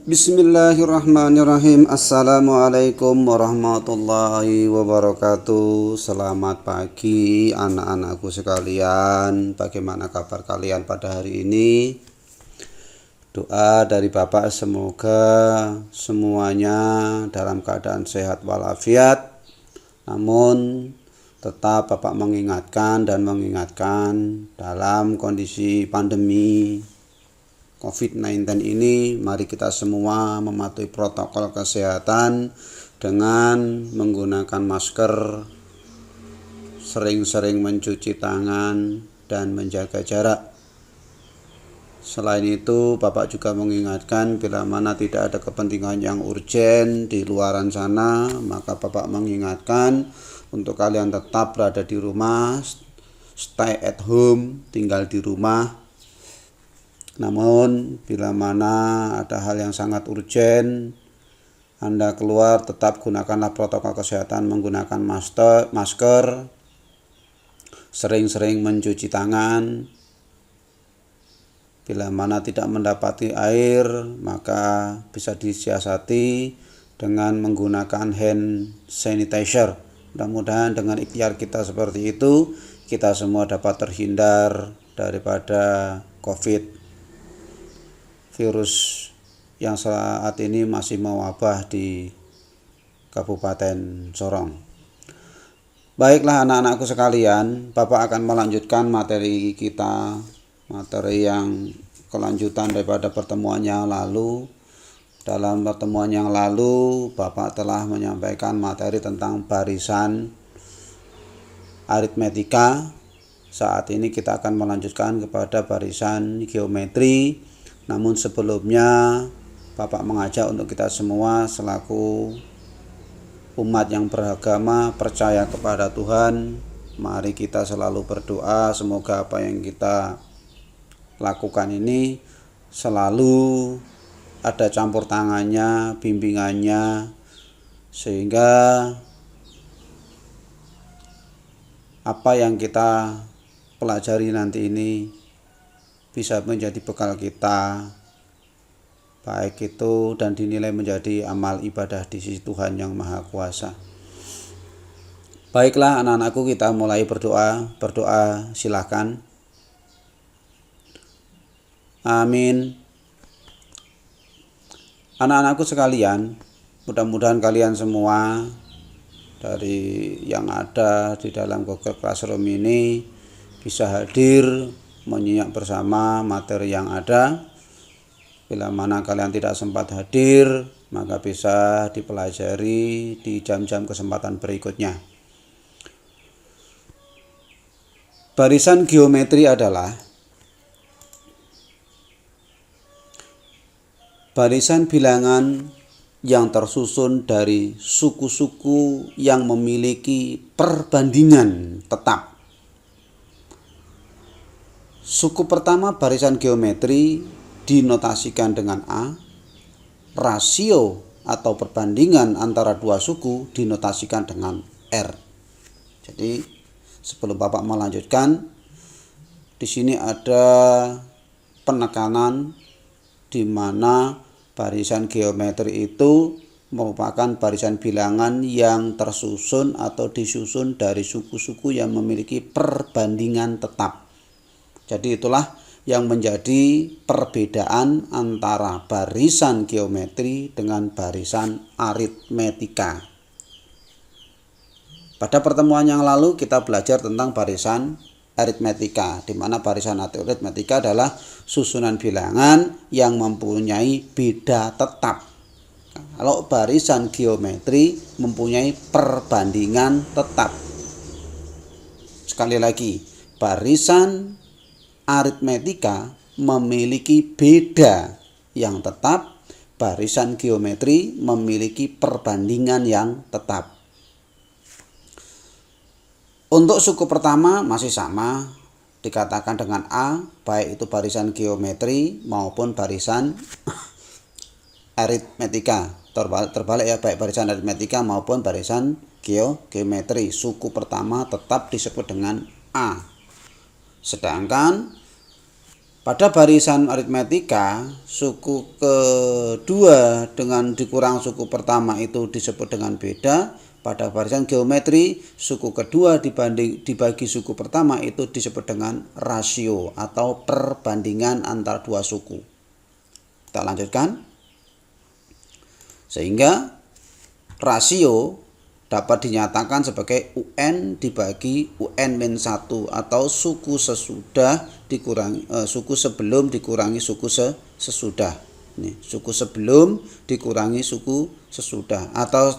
Bismillahirrahmanirrahim. Assalamualaikum warahmatullahi wabarakatuh. Selamat pagi anak-anakku sekalian. Bagaimana kabar kalian pada hari ini? Doa dari Bapak semoga semuanya dalam keadaan sehat walafiat. Namun tetap Bapak mengingatkan dalam kondisi pandemi COVID-19 ini, mari kita semua mematuhi protokol kesehatan dengan menggunakan masker, sering-sering mencuci tangan, dan menjaga jarak. Selain itu, Bapak juga mengingatkan bila mana tidak ada kepentingan yang urgen di luaran sana, maka Bapak mengingatkan untuk kalian tetap berada di rumah, stay at home, tinggal di rumah. Namun bila mana ada hal yang sangat urgen, Anda keluar tetap gunakanlah protokol kesehatan menggunakan masker, sering-sering mencuci tangan. Bila mana tidak mendapati air, maka bisa disiasati dengan menggunakan hand sanitizer. Mudah-mudahan dengan ikhtiar kita seperti itu, kita semua dapat terhindar daripada COVID, virus yang saat ini masih mewabah di Kabupaten Sorong. Baiklah anak-anakku sekalian, Bapak akan melanjutkan materi kita, materi yang kelanjutan daripada pertemuan yang lalu. Dalam pertemuan yang lalu, Bapak telah menyampaikan materi tentang barisan aritmetika. Saat ini kita akan melanjutkan kepada barisan geometri. Namun sebelumnya Bapak mengajak untuk kita semua selaku umat yang beragama percaya kepada Tuhan, mari kita selalu berdoa semoga apa yang kita lakukan ini selalu ada campur tangannya, bimbingannya, sehingga apa yang kita pelajari nanti ini bisa menjadi bekal kita, baik itu dan dinilai menjadi amal ibadah di sisi Tuhan yang Maha Kuasa. Baiklah anak-anakku, kita mulai berdoa. Berdoa silakan. Amin. Anak-anakku sekalian, mudah-mudahan kalian semua dari yang ada di dalam Google Classroom ini bisa hadir menyimak bersama materi yang ada. Bila mana kalian tidak sempat hadir, maka bisa dipelajari di jam-jam kesempatan berikutnya. Barisan geometri adalah barisan bilangan yang tersusun dari suku-suku yang memiliki perbandingan tetap. Suku pertama barisan geometri dinotasikan dengan A. Rasio atau perbandingan antara dua suku dinotasikan dengan R. Jadi sebelum Bapak melanjutkan, di sini ada penekanan di mana barisan geometri itu merupakan barisan bilangan yang tersusun atau disusun dari suku-suku yang memiliki perbandingan tetap. Jadi itulah yang menjadi perbedaan antara barisan geometri dengan barisan aritmetika. Pada pertemuan yang lalu kita belajar tentang barisan aritmetika, di mana barisan aritmetika adalah susunan bilangan yang mempunyai beda tetap. Kalau barisan geometri mempunyai perbandingan tetap. Sekali lagi, barisan aritmetika memiliki beda yang tetap, barisan geometri memiliki perbandingan yang tetap. Untuk suku pertama masih sama, dikatakan dengan A, baik itu barisan geometri maupun barisan aritmetika. Terbalik ya, baik barisan aritmetika maupun barisan geometri. Suku pertama tetap disebut dengan A. Sedangkan Pada barisan aritmetika, suku kedua dengan dikurang suku pertama itu disebut dengan beda. Pada barisan geometri, suku kedua dibagi suku pertama itu disebut dengan rasio atau perbandingan antara dua suku. Kita lanjutkan. Sehingga rasio dapat dinyatakan sebagai UN dibagi UN-1 atau suku sesudah dikurangi suku sebelum dikurangi suku sesudah. Ini suku sebelum dikurangi suku sesudah, atau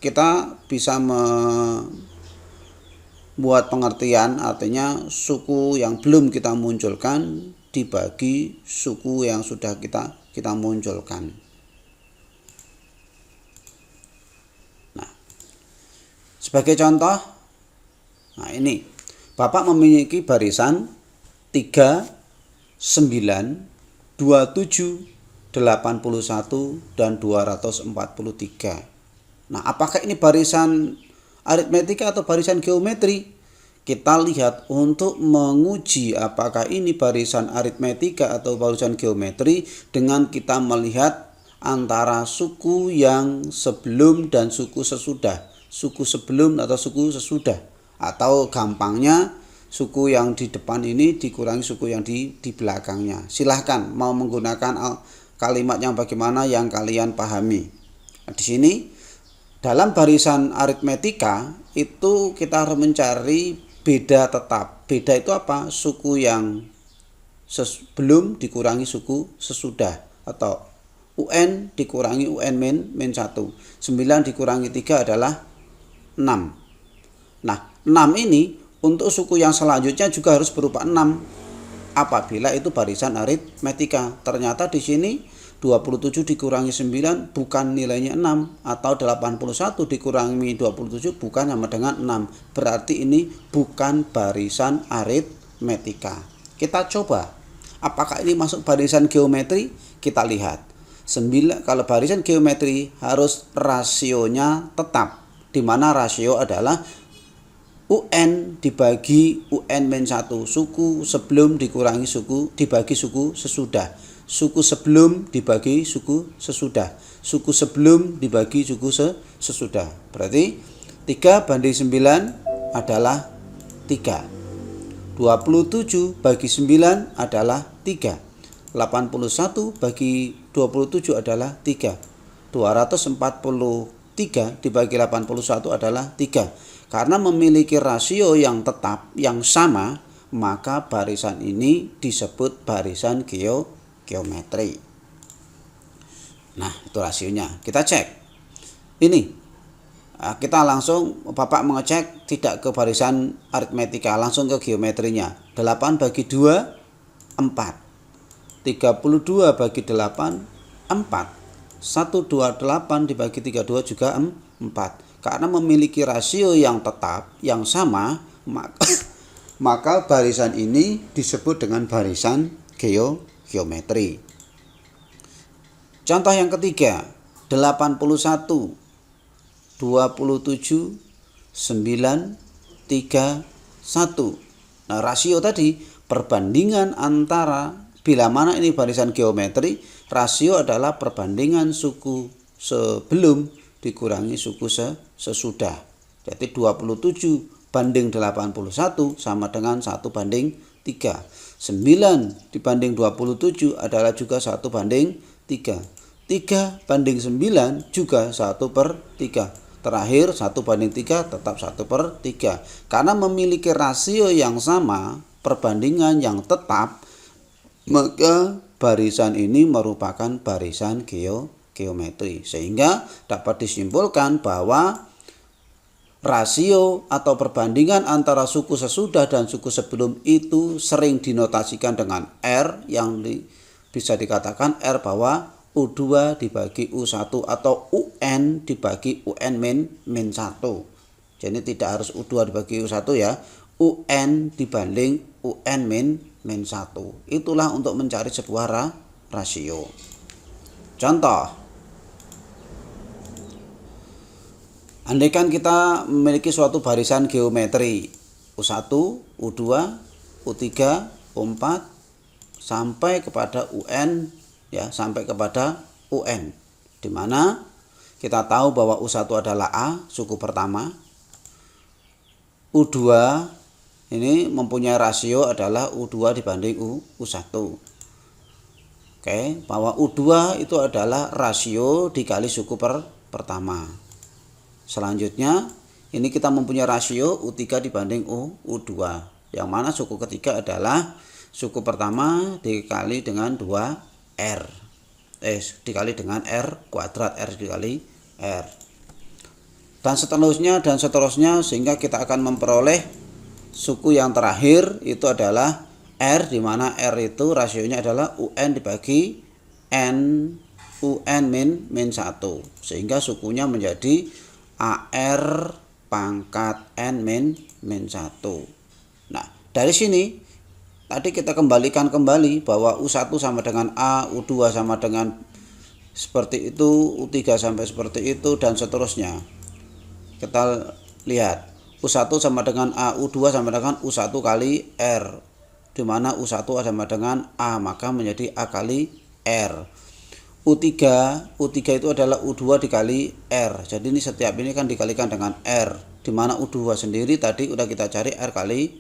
kita bisa membuat pengertian artinya suku yang belum kita munculkan dibagi suku yang sudah kita munculkan. Sebagai contoh, nah ini, Bapak memiliki barisan 3, 9, 27, 81, dan 243. Nah, apakah ini barisan aritmetika atau barisan geometri? Kita lihat untuk menguji apakah ini barisan aritmetika atau barisan geometri dengan kita melihat antara suku yang sebelum dan suku sesudah. Suku sebelum atau suku sesudah, atau gampangnya suku yang di depan ini dikurangi suku yang di belakangnya. Silahkan mau menggunakan kalimat yang bagaimana yang kalian pahami. Nah, di sini dalam barisan aritmetika itu kita harus mencari beda tetap. Beda itu apa? Suku yang sebelum dikurangi suku sesudah, atau UN dikurangi UN min 1. 9 dikurangi 3 adalah 6. Nah, 6 ini untuk suku yang selanjutnya juga harus berupa 6 apabila itu barisan aritmetika. Ternyata di sini 27 dikurangi 9 bukan nilainya 6, atau 81 dikurangi 27 bukan sama dengan 6. Berarti ini bukan barisan aritmetika. Kita coba apakah ini masuk barisan geometri? Kita lihat. 9 kalau barisan geometri harus rasionya tetap, di mana rasio adalah UN dibagi UN-1, suku sebelum dikurangi suku dibagi suku sesudah, suku sebelum dibagi suku sesudah, suku sebelum dibagi suku sesudah. Berarti 3 banding 9 adalah 3. 27 bagi 9 adalah 3. 81 bagi 27 adalah 3. 243 dibagi 81 adalah 3. Karena memiliki rasio yang tetap, yang sama, maka barisan ini disebut barisan geometri. Nah, itu rasionya. Kita cek. Ini, kita langsung, Bapak mengecek tidak ke barisan aritmetika, langsung ke geometrinya. 8 bagi 2, 4. 32 bagi 8, 4. 128 dibagi 32 juga 4. Karena memiliki rasio yang tetap, yang sama, maka barisan ini disebut dengan barisan geometri. Contoh yang ketiga, 81, 27, 9, 3, 1. Nah, rasio tadi perbandingan antara, bila mana ini barisan geometri, rasio adalah perbandingan suku sebelum dikurangi suku sesudah. Jadi 27 banding 81 sama dengan 1 banding 3. 9 dibanding 27 adalah juga 1 banding 3. 3 banding 9 juga 1/3. Terakhir 1 banding 3 tetap 1/3. Karena memiliki rasio yang sama, perbandingan yang tetap, maka barisan ini merupakan barisan geometri. Sehingga dapat disimpulkan bahwa rasio atau perbandingan antara suku sesudah dan suku sebelum itu sering dinotasikan dengan R, yang bisa dikatakan R bahwa U2 dibagi U1 atau UN dibagi UN min 1. Jadi tidak harus U2 dibagi U1 ya. UN dibanding UN min 1. Itulah untuk mencari sebuah rasio. Contoh, andaikan kita memiliki suatu barisan geometri U1, U2, U3, U4, sampai kepada UN, ya, sampai kepada UN, di mana kita tahu bahwa U1 adalah A, suku pertama. U2 ini mempunyai rasio adalah U2 dibanding U1. Oke, bahwa U2 itu adalah rasio dikali suku pertama. Selanjutnya, ini kita mempunyai rasio U3 dibanding U2. Yang mana suku ketiga adalah suku pertama dikali dengan 2R. Dikali dengan R kuadrat, R dikali R. Dan seterusnya sehingga kita akan memperoleh suku yang terakhir itu adalah R, di mana R itu rasionya adalah UN dibagi N, UN min 1, sehingga sukunya menjadi AR pangkat N min 1. Nah, dari sini tadi kita kembalikan kembali bahwa U1 sama dengan A, U2 sama dengan seperti itu, U3 sampai seperti itu, dan seterusnya. Kita lihat U1 sama dengan A, U2 sama dengan U1 kali R, di mana U1 sama dengan A, maka menjadi A kali R. U3 itu adalah U2 dikali R. Jadi ini setiap ini kan dikalikan dengan R, di mana U2 sendiri tadi udah kita cari A kali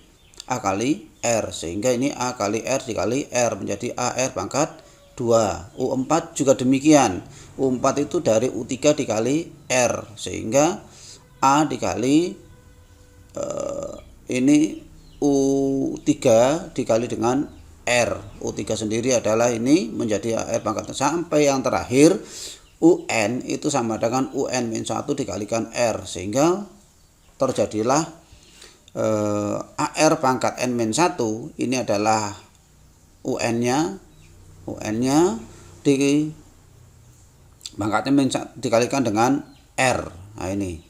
R, sehingga ini A kali R dikali R menjadi AR pangkat 2. U4 juga demikian. U4 itu dari U3 dikali R, sehingga A dikali ini U3 dikali dengan R. U3 sendiri adalah ini menjadi AR pangkat, sampai yang terakhir UN itu sama dengan UN min 1 dikalikan R, sehingga terjadilah AR pangkat N min 1 ini adalah UN-nya di pangkat N min 1 dikalikan dengan R. Nah ini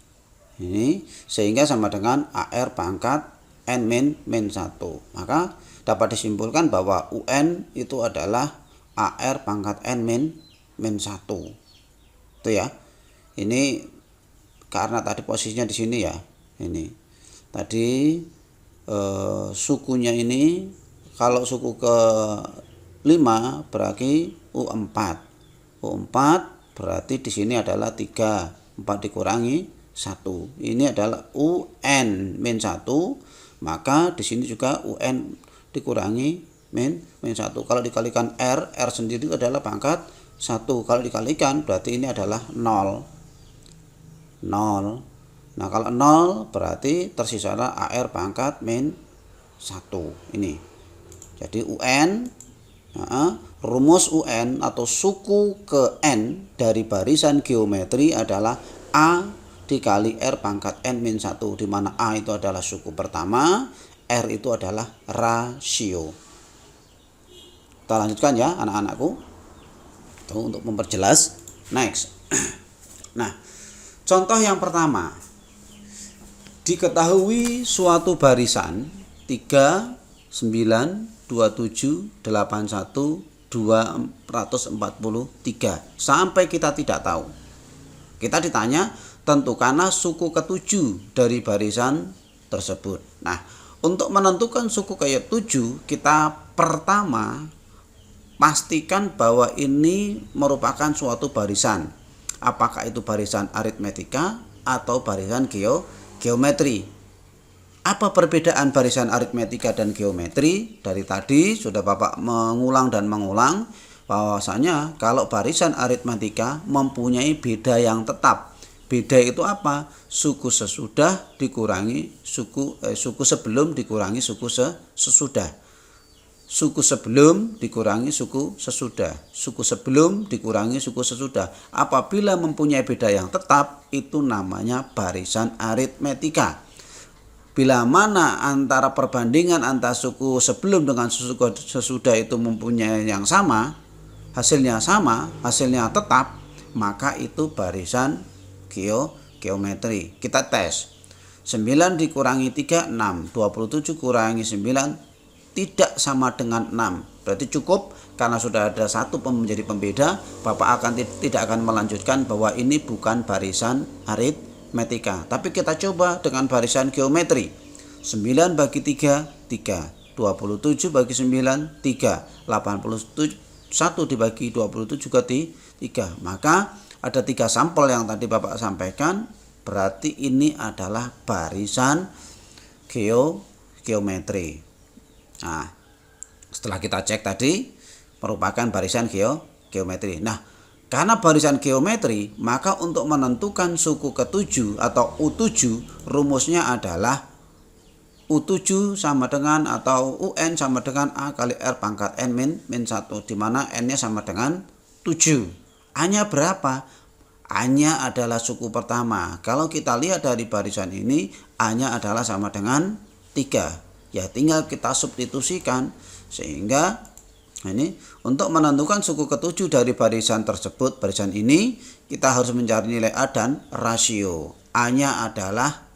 sehingga sama dengan AR pangkat N min 1. Maka dapat disimpulkan bahwa UN itu adalah AR pangkat N min 1. Itu ya. Ini karena tadi posisinya di sini ya. Ini tadi sukunya ini, kalau suku ke 5 berarti U4 berarti di sini adalah 3, 4 dikurangi 1, ini adalah UN min 1, maka di sini juga UN dikurangi min 1. Kalau dikalikan R sendiri itu adalah pangkat 1, kalau dikalikan berarti ini adalah 0. Nah, kalau 0 berarti tersisalah AR pangkat min 1 ini. Jadi UN, rumus UN atau suku ke N dari barisan geometri adalah A dikali R pangkat N min 1, di mana A itu adalah suku pertama, R itu adalah rasio. Kita lanjutkan ya anak-anakku. Itu untuk memperjelas. Next. Nah, contoh yang pertama. Diketahui suatu barisan 3, 9, 27, 81, 243 sampai kita tidak tahu. Kita ditanya, tentukanlah suku ke-7 dari barisan tersebut. Nah, untuk menentukan suku ke-7, kita pertama pastikan bahwa ini merupakan suatu barisan. Apakah itu barisan aritmetika atau barisan geometri. Apa perbedaan barisan aritmetika dan geometri? Dari tadi sudah Bapak mengulang bahwasanya kalau barisan aritmetika mempunyai beda yang tetap. Beda itu apa? Suku sesudah dikurangi suku sebelum dikurangi suku sesudah. Suku sebelum dikurangi suku sesudah. Suku sebelum dikurangi suku sesudah. Apabila mempunyai beda yang tetap, itu namanya barisan aritmetika. Bila mana antara perbandingan antara suku sebelum dengan suku sesudah itu mempunyai yang sama, hasilnya tetap, maka itu barisan geometri. Kita tes. 9 dikurangi 3, 6. 27 kurangi 9 tidak sama dengan 6. Berarti cukup, karena sudah ada satu menjadi pembeda, Bapak tidak akan melanjutkan bahwa ini bukan barisan aritmetika. Tapi kita coba dengan barisan geometri. 9 bagi 3, 3. 27 bagi 9, 3. 81 dibagi 27 juga 3. Maka ada 3 sampel yang tadi Bapak sampaikan. Berarti ini adalah barisan geometri. Nah, setelah kita cek tadi merupakan barisan geometri. Nah, karena barisan geometri, maka untuk menentukan suku ke-7 atau U7, rumusnya adalah U7 sama dengan atau UN sama dengan A kali R pangkat N min 1, di mana N-nya sama dengan 7. A-nya berapa? A-nya adalah suku pertama. Kalau kita lihat dari barisan ini, A-nya adalah sama dengan 3. Ya tinggal kita substitusikan, sehingga ini untuk menentukan suku ke-7 dari barisan tersebut, barisan ini, kita harus mencari nilai A dan rasio. A-nya adalah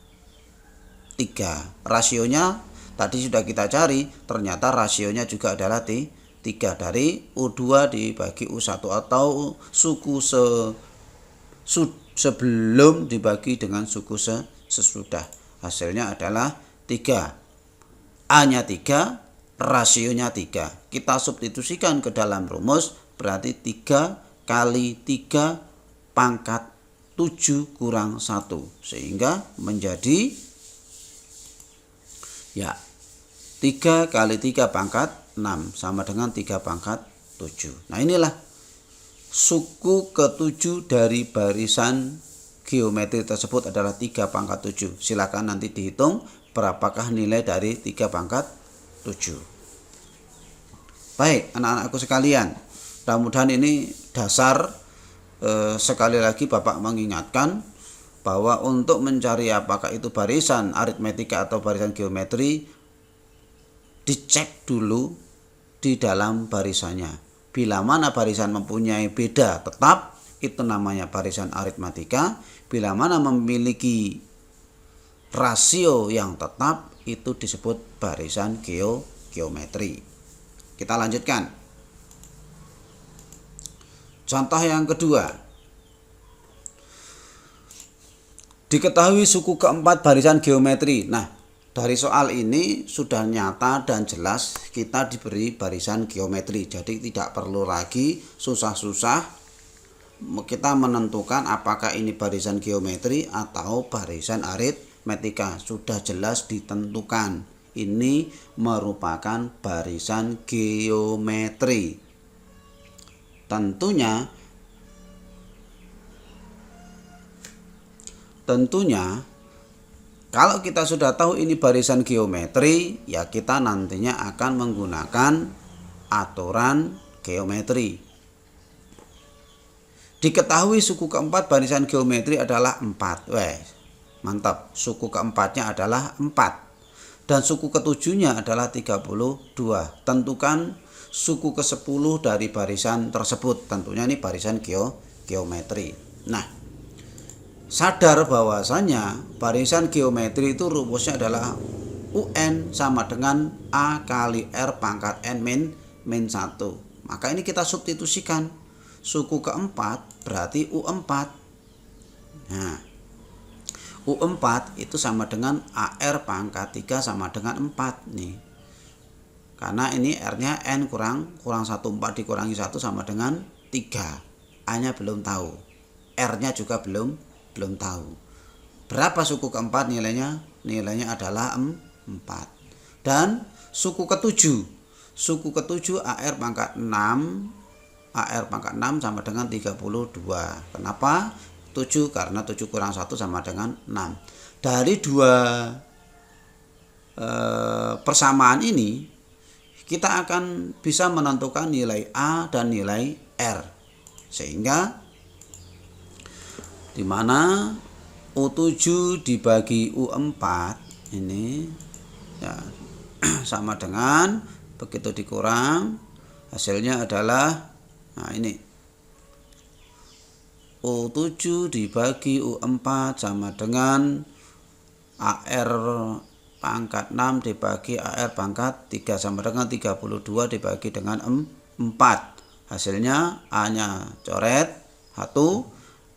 3. Rasionya tadi sudah kita cari, ternyata rasionya juga adalah 3 dari U2 dibagi U1 atau suku sebelum dibagi dengan suku sesudah. Hasilnya adalah 3. A-nya 3, rasionya 3. Kita substitusikan ke dalam rumus, berarti 3 kali 3 pangkat 7 kurang 1. Sehingga menjadi ya 3 kali 3 pangkat 6 sama dengan 3 pangkat 7. Nah, inilah suku ke-7 dari barisan geometri tersebut adalah 3 pangkat 7. Silakan nanti dihitung berapakah nilai dari 3 pangkat 7. Baik, anak-anakku sekalian, mudah-mudahan ini dasar. Sekali lagi Bapak mengingatkan bahwa untuk mencari apakah itu barisan aritmetika atau barisan geometri, dicek dulu di dalam barisannya. Bila mana barisan mempunyai beda tetap, itu namanya barisan aritmetika. Bila mana memiliki rasio yang tetap, itu disebut barisan geometri. Kita lanjutkan. Contoh yang kedua. Diketahui suku keempat barisan geometri. Nah, dari soal ini sudah nyata dan jelas kita diberi barisan geometri. Jadi tidak perlu lagi susah-susah kita menentukan apakah ini barisan geometri atau barisan aritmetika. Sudah jelas ditentukan. Ini merupakan barisan geometri. Tentunya kalau kita sudah tahu ini barisan geometri, ya kita nantinya akan menggunakan aturan geometri. Diketahui suku keempat barisan geometri adalah 4. Mantap, suku keempatnya adalah 4. Dan suku ketujuhnya adalah 32. Tentukan suku ke-10 dari barisan tersebut. Tentunya ini barisan geometri. Nah, sadar bahwasanya barisan geometri itu rumusnya adalah UN sama dengan A kali R pangkat N min 1. Maka ini kita substitusikan. Suku keempat berarti U4. Nah, U4 itu sama dengan AR pangkat 3 sama dengan 4 nih. Karena ini R-nya N kurang 1, 4 dikurangi 1 sama dengan 3. A-nya belum tahu. R-nya juga belum tahu. Berapa suku keempat nilainya? Nilainya adalah 4. Dan suku ketujuh. Suku ketujuh AR pangkat 6. AR pangkat 6 sama dengan 32. Kenapa? 7 karena 7 kurang 1 sama dengan 6. Dari dua persamaan ini kita akan bisa menentukan nilai A dan nilai R. Sehingga di mana U7 dibagi U4 ini ya sama dengan begitu dikurang hasilnya adalah ini U7 dibagi U4 sama dengan AR pangkat 6 dibagi AR pangkat 3 sama dengan 32 dibagi dengan 4. Hasilnya A-nya coret 1.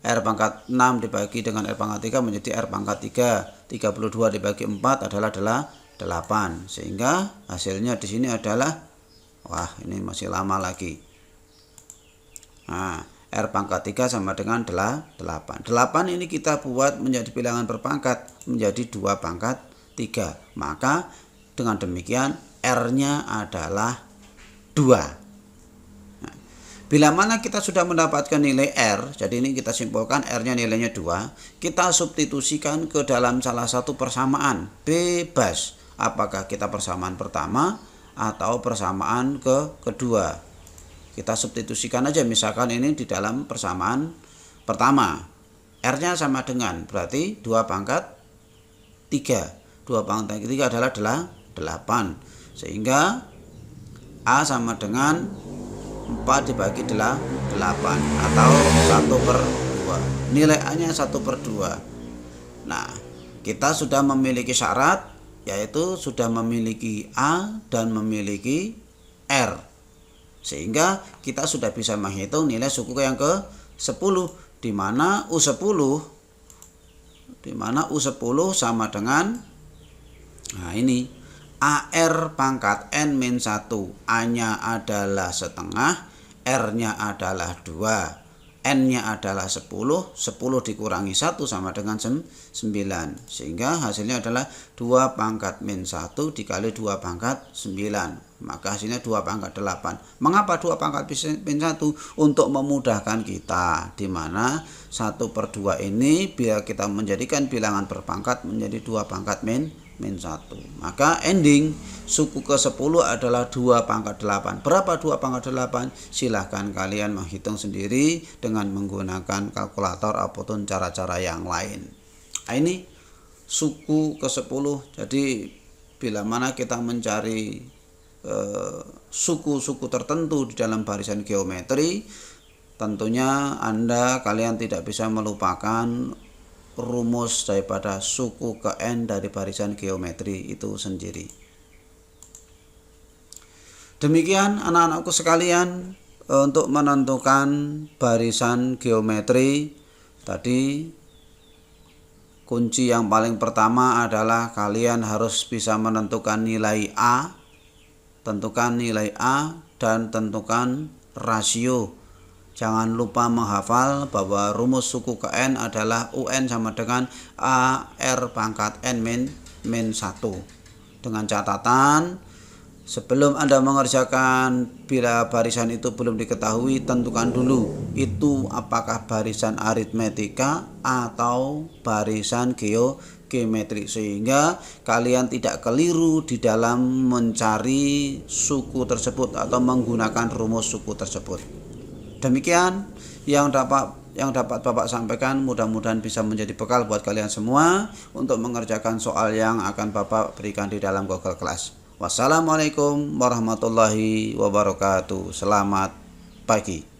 R pangkat 6 dibagi dengan R pangkat 3 menjadi R pangkat 3. 32 dibagi 4 adalah 8. Sehingga hasilnya di sini adalah, wah ini masih lama lagi. Nah, R pangkat 3 sama dengan 8. 8 ini kita buat menjadi bilangan berpangkat menjadi 2 pangkat 3. Maka dengan demikian R-nya adalah 2. Nah, bila mana kita sudah mendapatkan nilai R, jadi ini kita simpulkan R-nya nilainya 2, kita substitusikan ke dalam salah satu persamaan, bebas. Apakah kita persamaan pertama atau persamaan kedua. Kita substitusikan aja, misalkan ini di dalam persamaan pertama. R-nya sama dengan, berarti 2 pangkat 3. 2 pangkat 3 adalah 8. Sehingga A sama dengan 4 dibagi 8 atau 1/2. Nilai A-nya 1/2. Nah, kita sudah memiliki syarat, yaitu sudah memiliki A dan memiliki R. Sehingga kita sudah bisa menghitung nilai suku yang ke-10, di mana U10 sama dengan, nah ini AR pangkat N-1, A-nya adalah setengah, R-nya adalah 2, N-nya adalah 10, 10 dikurangi 1 sama dengan 9. Sehingga hasilnya adalah 2 pangkat min 1 dikali 2 pangkat 9. Maka hasilnya 2 pangkat 8. Mengapa 2 pangkat min 1? Untuk memudahkan kita, di mana 1/2 ini bila kita menjadikan bilangan berpangkat menjadi 2 pangkat min 1. Maka ending suku ke-10 adalah 2 pangkat 8. Berapa 2 pangkat 8? Silahkan kalian menghitung sendiri dengan menggunakan kalkulator ataupun cara-cara yang lain. Nah, ini suku ke-10. Jadi bila mana kita mencari suku-suku tertentu di dalam barisan geometri, tentunya kalian tidak bisa melupakan rumus daripada suku ke N dari barisan geometri itu sendiri. Demikian anak-anakku sekalian, untuk menentukan barisan geometri tadi, kunci yang paling pertama adalah kalian harus bisa menentukan nilai A. Tentukan nilai A dan tentukan rasio. Jangan lupa menghafal bahwa rumus suku ke N adalah UN sama dengan AR pangkat N min 1. Dengan catatan, sebelum Anda mengerjakan, bila barisan itu belum diketahui, tentukan dulu itu apakah barisan aritmetika atau barisan geometri, sehingga kalian tidak keliru di dalam mencari suku tersebut atau menggunakan rumus suku tersebut. Demikian yang dapat Bapak sampaikan, mudah-mudahan bisa menjadi bekal buat kalian semua untuk mengerjakan soal yang akan Bapak berikan di dalam Google Class. Wassalamualaikum warahmatullahi wabarakatuh. Selamat pagi.